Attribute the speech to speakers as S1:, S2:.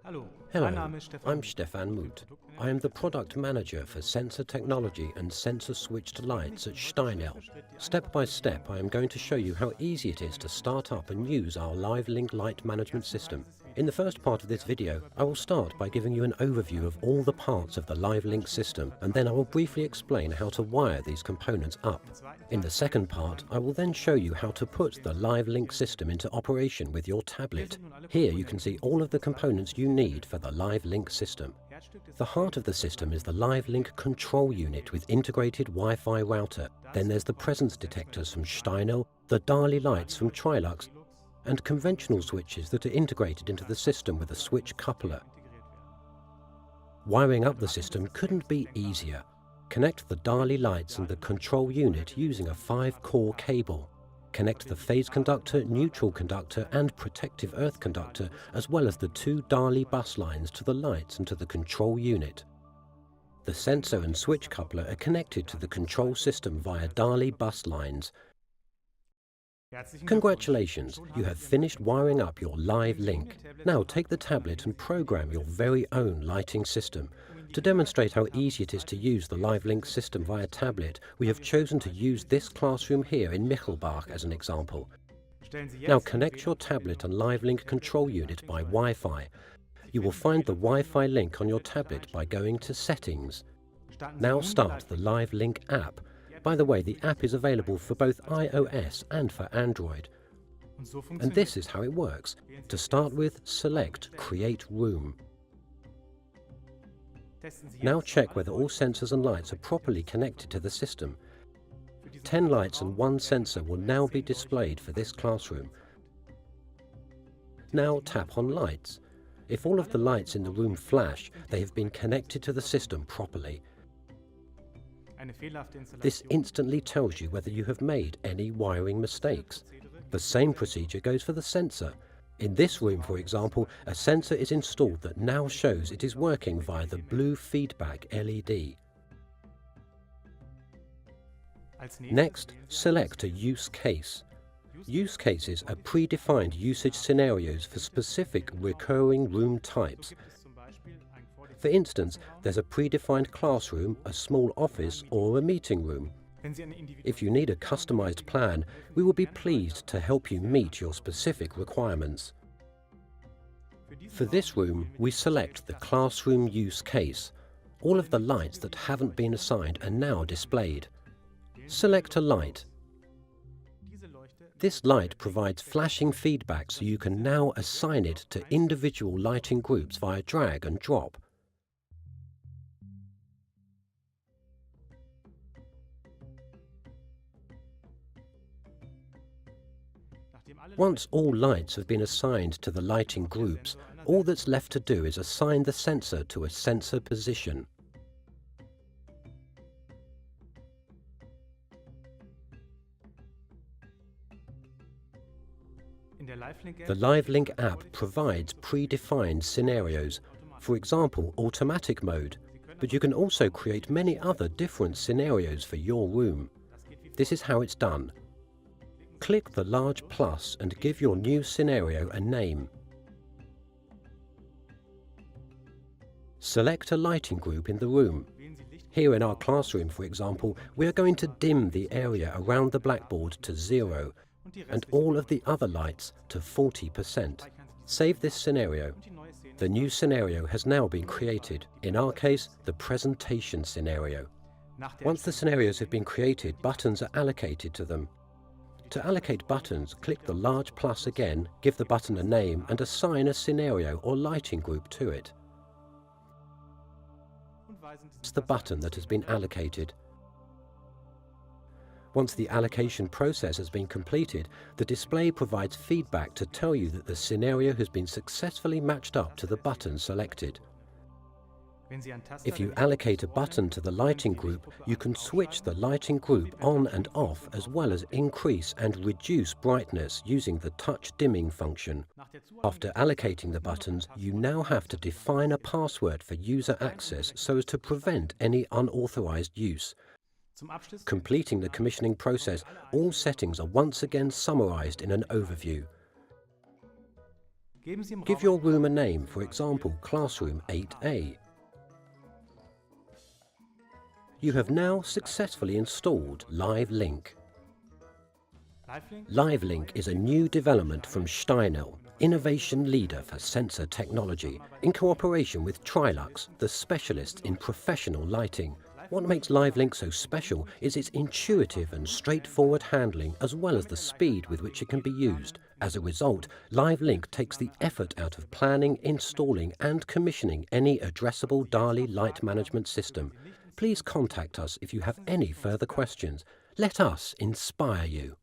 S1: Hello, I'm Stefan Muth. I am the Product Manager for Sensor Technology and Sensor Switched Lights at STEINEL. Step by step, I am going to show you how easy it is to start up and use our LiveLink light management system. In the first part of this video, I will start by giving you an overview of all the parts of the LiveLink system, and then I will briefly explain how to wire these components up. In the second part, I will then show you how to put the LiveLink system into operation with your tablet. Here you can see all of the components you need for the LiveLink system. The heart of the system is the LiveLink control unit with integrated Wi-Fi router. Then there's the presence detectors from STEINEL, the DALI lights from Trilux, and conventional switches that are integrated into the system with a switch coupler. Wiring up the system couldn't be easier. Connect the DALI lights and the control unit using a 5-core cable. Connect the phase conductor, neutral conductor and protective earth conductor, as well as the 2 DALI bus lines to the lights and to the control unit. The sensor and switch coupler are connected to the control system via DALI bus lines. Congratulations, you have finished wiring up your LiveLink. Now take the tablet and program your very own lighting system. To demonstrate how easy it is to use the LiveLink system via tablet, we have chosen to use this classroom here in Michelbach as an example. Now connect your tablet and LiveLink control unit by Wi-Fi. You will find the Wi-Fi link on your tablet by going to Settings. Now start the LiveLink app. By the way, the app is available for both iOS and for Android. And this is how it works. To start with, select Create Room. Now check whether all sensors and lights are properly connected to the system. 10 lights and 1 sensor will now be displayed for this classroom. Now tap on Lights. If all of the lights in the room flash, they have been connected to the system properly. This instantly tells you whether you have made any wiring mistakes. The same procedure goes for the sensor. In this room, for example, a sensor is installed that now shows it is working via the blue feedback LED. Next, select a use case. Use cases are predefined usage scenarios for specific recurring room types. For instance, there's a predefined classroom, a small office, or a meeting room. If you need a customized plan, we will be pleased to help you meet your specific requirements. For this room, we select the classroom use case. All of the lights that haven't been assigned are now displayed. Select a light. This light provides flashing feedback, so you can now assign it to individual lighting groups via drag and drop. Once all lights have been assigned to the lighting groups, all that's left to do is assign the sensor to a sensor position. The LiveLink app provides predefined scenarios, for example, automatic mode, but you can also create many other different scenarios for your room. This is how it's done. Click the large plus and give your new scenario a name. Select a lighting group in the room. Here in our classroom, for example, we are going to dim the area around the blackboard to 0 and all of the other lights to 40%. Save this scenario. The new scenario has now been created, in our case, the presentation scenario. Once the scenarios have been created, buttons are allocated to them. To allocate buttons, click the large plus again, give the button a name and assign a scenario or lighting group to it. It's the button that has been allocated. Once the allocation process has been completed, the display provides feedback to tell you that the scenario has been successfully matched up to the button selected. If you allocate a button to the lighting group, you can switch the lighting group on and off, as well as increase and reduce brightness using the touch dimming function. After allocating the buttons, you now have to define a password for user access so as to prevent any unauthorized use. Completing the commissioning process, all settings are once again summarized in an overview. Give your room a name, for example, Classroom 8A. You have now successfully installed LiveLink. LiveLink is a new development from STEINEL, innovation leader for sensor technology, in cooperation with Trilux, the specialists in professional lighting. What makes LiveLink so special is its intuitive and straightforward handling, as well as the speed with which it can be used. As a result, LiveLink takes the effort out of planning, installing and commissioning any addressable DALI light management system. Please contact us if you have any further questions. Let us inspire you.